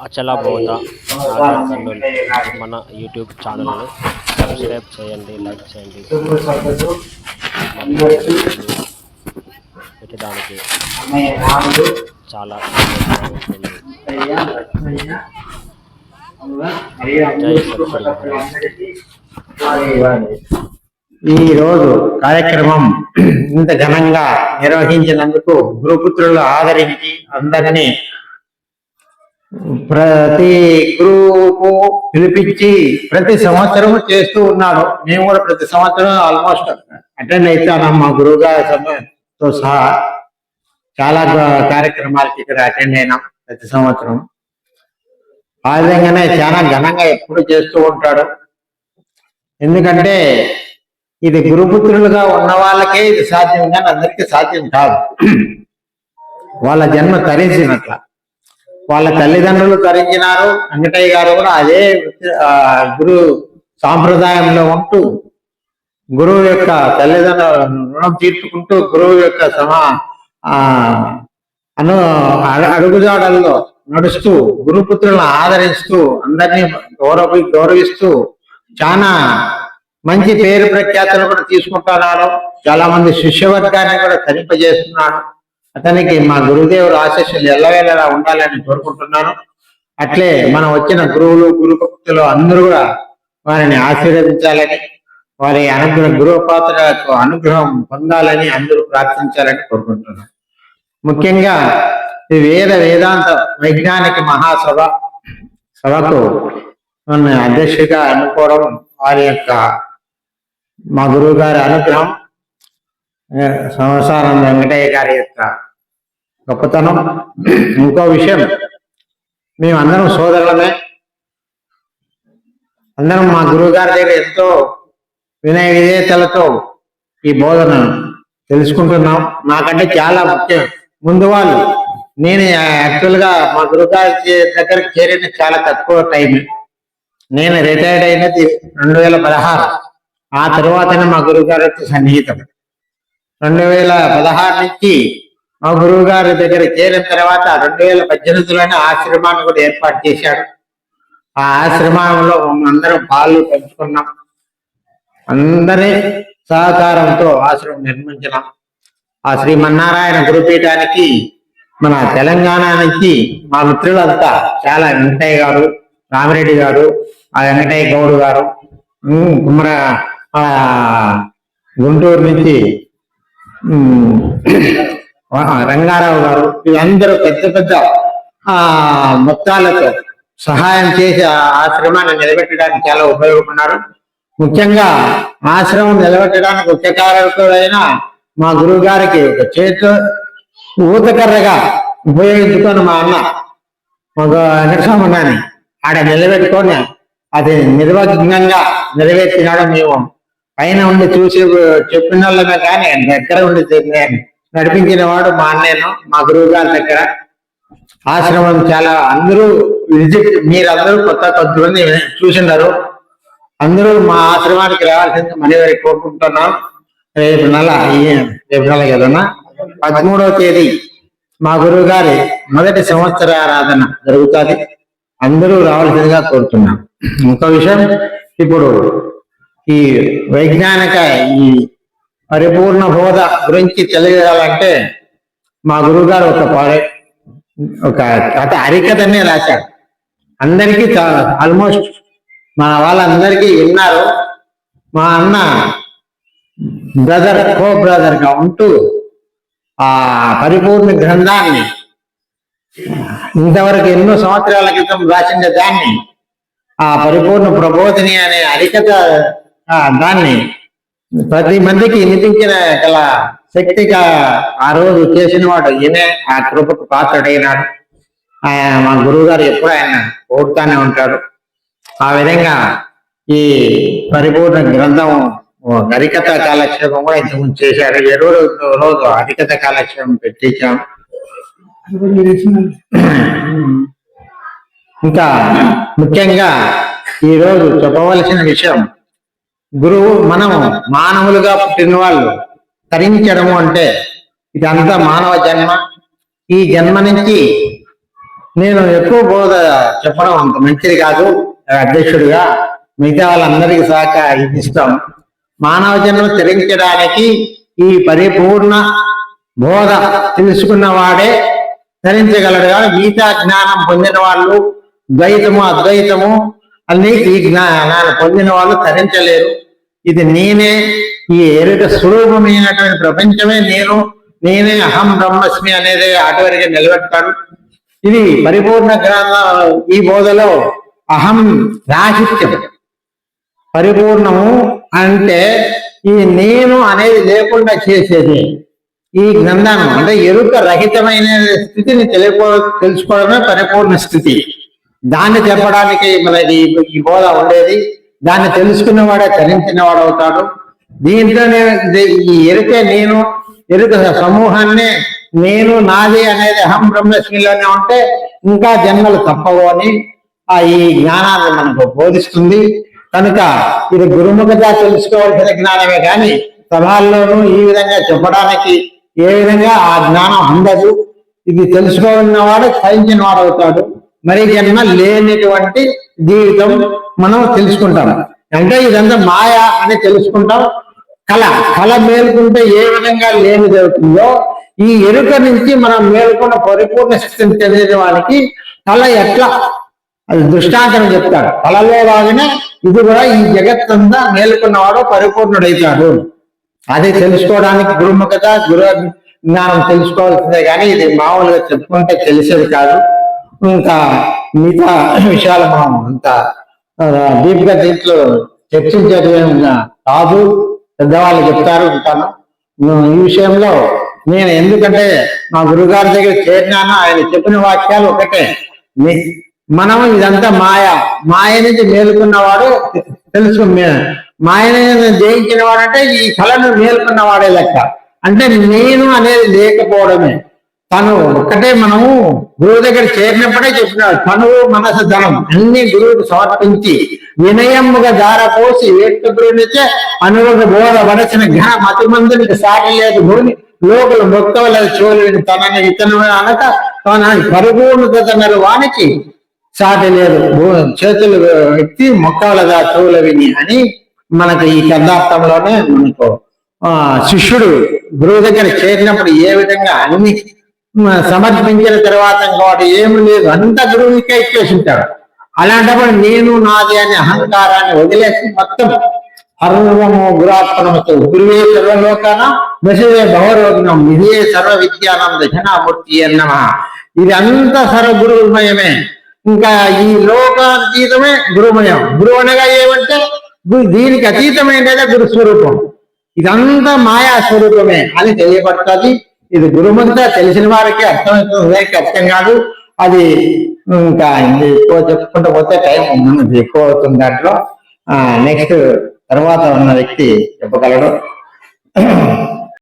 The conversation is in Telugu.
అచల బోధ నాగర్ కర్నూల్ మన యూట్యూబ్ ఛానల్ని సబ్స్క్రైబ్ చేయండి, లైక్ చేయండి. పెట్టడానికి చాలా ఉంటుంది. జై ఈ రోజు కార్యక్రమం ఇంత ఘనంగా నిర్వహించినందుకు గురుపుత్రులు ఆదరించి అందరినీ ప్రతి గురువుకు పిలిపించి ప్రతి సంవత్సరం చేస్తూ ఉన్నాడు. మేము కూడా ప్రతి సంవత్సరం ఆల్మోస్ట్ అటెండ్ అవుతాను. మా గురువుగారితో సహా చాలా కార్యక్రమాలకి ఇక్కడ అటెండ్ అయినాం ప్రతి సంవత్సరం. ఆ విధంగానే చాలా ఘనంగా ఎప్పుడు చేస్తూ ఉంటాడు. ఎందుకంటే ఇది గురుపుత్రులుగా ఉన్న వాళ్ళకే ఇది సాధ్యం, కానీ అందరికీ సాధ్యం కాదు. వాళ్ళ జన్మ తరించినట్ల వాళ్ళ తల్లిదండ్రులు తరించినారు. వెంకటయ్య గారు కూడా అదే గురు సాంప్రదాయంలో ఉంటూ గురువు యొక్క తల్లిదండ్రుల రుణం తీర్చుకుంటూ గురువు యొక్క అడుగుజాడల్లో నడుస్తూ గురుపుత్రులను ఆదరిస్తూ అందరినీ గౌరవిస్తూ చాలా మంచి పేరు ప్రఖ్యాతులు కూడా తీసుకుంటున్నాడు. చాలా మంది శిష్యవర్గాన్ని కూడా తరింపజేస్తున్నాడు. అతనికి మా గురుదేవుడు ఆశీస్సులు ఎల్లవేళలా ఉండాలని కోరుకుంటున్నాను. అట్లే మనం వచ్చిన గురువులు గురుభక్తులు అందరూ కూడా వారిని ఆశీర్వదించాలని, వారి గురుపాత్రకు అనుగ్రహం పొందాలని అందరూ ప్రార్థించాలని కోరుకుంటున్నాను. ముఖ్యంగా ఈ వేదాంత వైజ్ఞానిక సభకు అధ్యక్షుడిగా అనుకోవడం వారి యొక్క మా గురువు గారి అనుగ్రహం, సంవత్సరం వెంకటయ్య గారి యొక్క గొప్పతనం. ఇంకో విషయం, మేమందరం సోదరులమే. అందరం మా గురువు గారి దగ్గర ఎంతో వినయ విధేయతలతో ఈ బోధన తెలుసుకుంటున్నాం. నాకంటే చాలా ముఖ్యం ముందు వాళ్ళు. నేను యాక్చువల్గా మా గురువుగారి దగ్గరికి చేరిన చాలా తక్కువ టైం. నేను రిటైర్డ్ అయినది 2016. ఆ తర్వాతనే మా గురువుగారితో సన్నిహితం. 2016 నుంచి మా గురువు గారి దగ్గర చేరిన తర్వాత 2018లోనే ఆశ్రమాన్ని కూడా ఏర్పాటు చేశాడు. ఆ ఆశ్రమంలో అందరం పాలు పంచుకున్నాం. అందరి సహకారంతో ఆశ్రమం నిర్మించినాం. ఆ శ్రీమన్నారాయణ గురుపీఠానికి మన తెలంగాణ నుంచి మా మిత్రులంతా చాలా, వెంకటయ్య గారు, రామిరెడ్డి గారు, ఆ వెంకటయ్య గౌడ్ గారు, కుమ్మర గుంటూరు నుంచి రంగారావు గారు, వీళ్ళందరూ పెద్ద పెద్ద మొత్తాలతో సహాయం చేసి ఆశ్రమాన్ని నిలబెట్టడానికి చాలా ఉపయోగపడినారు. ముఖ్యంగా ఆశ్రమం నిలబెట్టడానికి ముఖ్యకారకుడైన మా గురువు గారికి ఒక చేతితో ఊతకర్రగా ఉపయోగించుకొని మా అన్న ఒక వెంకటస్వామి ఆడ నిలబెట్టుకొని అది నిర్విఘ్నంగా నెరవేర్చినాడు. మేము పైన ఉండి చూసి చెప్పిన వాళ్ళమే కానీ దగ్గర ఉండి నడిపించిన వాడు మా అన్నయ్యను. మా గురువు గారి దగ్గర ఆశ్రమం చాలా అందరూ మీరందరూ కొద్దిమంది చూసినారు. అందరూ మా ఆశ్రమానికి రావాల్సింది మరీ వారికి కోరుకుంటున్నాం. రేపు నెల కదన్నా 13వ తేదీ మా గురువు గారి మొదటి సంవత్సర ఆరాధన జరుగుతుంది. అందరూ రావాల్సిందిగా కోరుతున్నాం. ఇంకో విషయం, ఇప్పుడు ఈ వైజ్ఞానిక ఈ పరిపూర్ణ బోధ గురించి తెలియజేయాలంటే మా గురువు గారు ఒక కథ హరికథనే రాశాడు. అందరికీ ఆల్మోస్ట్ మన వాళ్ళందరికీ విన్నారు. మా అన్న కో బ్రదర్ గా ఉంటూ ఆ పరిపూర్ణ గ్రంథాన్ని ఇంతవరకు ఎన్నో సంవత్సరాల క్రితం రాసిన దాన్ని, ఆ పరిపూర్ణ ప్రబోధిని అనే హరికథ దాన్ని ప్రతి మందికి వినిపించిన గల శక్తిగా ఆ రోజు చేసిన వాడు ఈయనే. ఆ కృపకు పాత్రుడైనాడు. మా గురువు గారు ఎప్పుడు ఆయన ఓడుతానే ఉంటాడు. ఆ విధంగా ఈ పరిపూర్ణ గ్రంథం హరికథ కాలక్షేపం కూడా ఇంతకుముందు చేశారు. రోజు హరికథ కాలక్షేపం పెట్టించాం. ఇంకా ముఖ్యంగా ఈ రోజు చెప్పవలసిన విషయం, గురువు మనము మానవులుగా పుట్టిన వాళ్ళు తరించడము అంటే ఇదంతా మానవ జన్మ. ఈ జన్మ నుంచి నేను ఎక్కువ బోధ చెప్పడం అంత మంచిది కాదు అధ్యక్షుడిగా. మిగతా వాళ్ళందరికీ ఇది ఇష్టం. మానవ జన్మ తరించడానికి ఈ పరిపూర్ణ బోధ తెలుసుకున్న వాడే ధరించగలడు. కానీ మిగతా జ్ఞానం పొందిన వాళ్ళు ద్వైతము అద్వైతము అన్ని ఈ జ్ఞానాన్ని పొందిన వాళ్ళు ధరించలేరు. ఇది నేనే, ఈ ఎరుక స్వరూపమైనటువంటి ప్రపంచమే నేనే అహం బ్రహ్మస్మి అనేది అటువరకు నిలబెడతాడు. ఇది పరిపూర్ణ గ్రంథం. ఈ బోధలో అహం రాహిత్యం పరిపూర్ణము అంటే ఈ నేను అనేది లేకుండా చేసేది ఈ గ్రంథాన్ని. అంటే ఎరుక రహితమైన స్థితిని తెలుసుకోవడమే పరిపూర్ణ స్థితి. దాన్ని చెప్పడానికి మనకి ఈ బోధ ఉండేది. దాన్ని తెలుసుకున్నవాడే తరించిన వాడు అవుతాడు. దీంట్లోనే ఈ ఎరుకే ఎరుక సమూహాన్ని నేను నాది అనేది అహం బ్రహ్మస్మిలోనే ఉంటే ఇంకా జన్మలు తప్పవు అని ఈ జ్ఞానాన్ని మనకు బోధిస్తుంది. కనుక ఇది గురుముఖత తెలుసుకోవాల్సిన జ్ఞానమే కానీ సభల్లోనూ ఈ విధంగా చెప్పడానికి ఏ విధంగా ఆ జ్ఞానం అందదు. ఇది తెలుసుకోవాలన్న వాడు సాధించిన వాడు అవుతాడు. మరి జన్మ లేనటువంటి జీవితం మనం తెలుసుకుంటాం. అంటే ఇదంతా మాయ అని తెలుసుకుంటాం. కళ మేలుకుంటే ఏ విధంగా లేని జరుగుతుందో ఈ ఎరుక నుంచి మనం మేలుకున్న పరిపూర్ణ స్థితిని తెలియని వానికి కళ ఎట్లా అది దృష్టాంతం చెప్తాడు. కళలో రాగానే ఇది కూడా ఈ జగత్తంతా మేలుకున్నవాడు పరిపూర్ణుడైతాడు. అది తెలుసుకోవడానికి గురుముఖత గురు జ్ఞానం తెలుసుకోవాల్సిందే కానీ ఇది మామూలుగా చెప్పుకుంటే తెలిసేది కాదు. ఇంకా మిగతా విషయాలు మనం అంత డీప్ గా దీంట్లో చర్చించేది కాదు. పెద్దవాళ్ళు చెప్తారు ఉంటాను. ఈ విషయంలో నేను ఎందుకంటే మా గురుగారి దగ్గర చేరినాను. ఆయన చెప్పిన వాక్యాలు ఒకటే, మనం ఇదంతా మాయ నుంచి మేలుకున్నవాడు తెలుసు. మాయని జయించిన వాడంటే ఈ కళను మేలుకున్నవాడే లెక్క. అంటే నేను అనేది లేకపోవడమే. తను ఒక్కటే మనము గురువు దగ్గర చేరినప్పుడే చెప్పినాడు. తనువు మనసు ధనం అన్ని గురువుకు సమర్పించి వినయముగా దారపోసి వేట్టు గురువునిచ్చే అనుభవ బోధ వడసిన ఘన మతి మందునికి సాటి లేదు భూమి లోకలు మొక్కవలేదు చోలు తనని ఇతను అనక తన పరిపూర్ణత వానికి సాటి లేదు. చేతులు ఎత్తి మొక్కవలదా చెవుల విని అని మనకు ఈ కథార్థంలోనే మనకు శిష్యుడు గురువు దగ్గర చేరినప్పుడు ఏ విధంగా అన్ని సమర్పించిన తర్వాత వాడు ఏమి లేదు అంత గురువునికే ఇచ్చేసి ఉంటాడు. అలాంటప్పుడు నేను నాది అనే అహంకారాన్ని వదిలేసి మొత్తం సర్వము గురాత్మనమతో గురువే సర్వలోకాన దశవే భవరోగినం ఇదే సర్వ విద్యానం దక్షిణామూర్తి అన్నమ. ఇది అంతా సర్వ గురువుమయమే. ఇంకా ఈ లోకాతీతమే గురుమయం. గురువు అనగా ఏమంటే దీనికి అతీతమైనదే గురు స్వరూపం. ఇదంతా మాయా స్వరూపమే అని తెలియబడుతుంది. ఇది గురుమంతా తెలిసిన వారికి అర్థమవుతుంది, అర్థం కాదు. అది ఇంకా ఎక్కువ చెప్పుకుంటూ పోతే టైం ఉన్నది ఎక్కువ అవుతుంది. దాంట్లో నెక్స్ట్ తర్వాత ఉన్న వ్యక్తి చెప్పగలడు.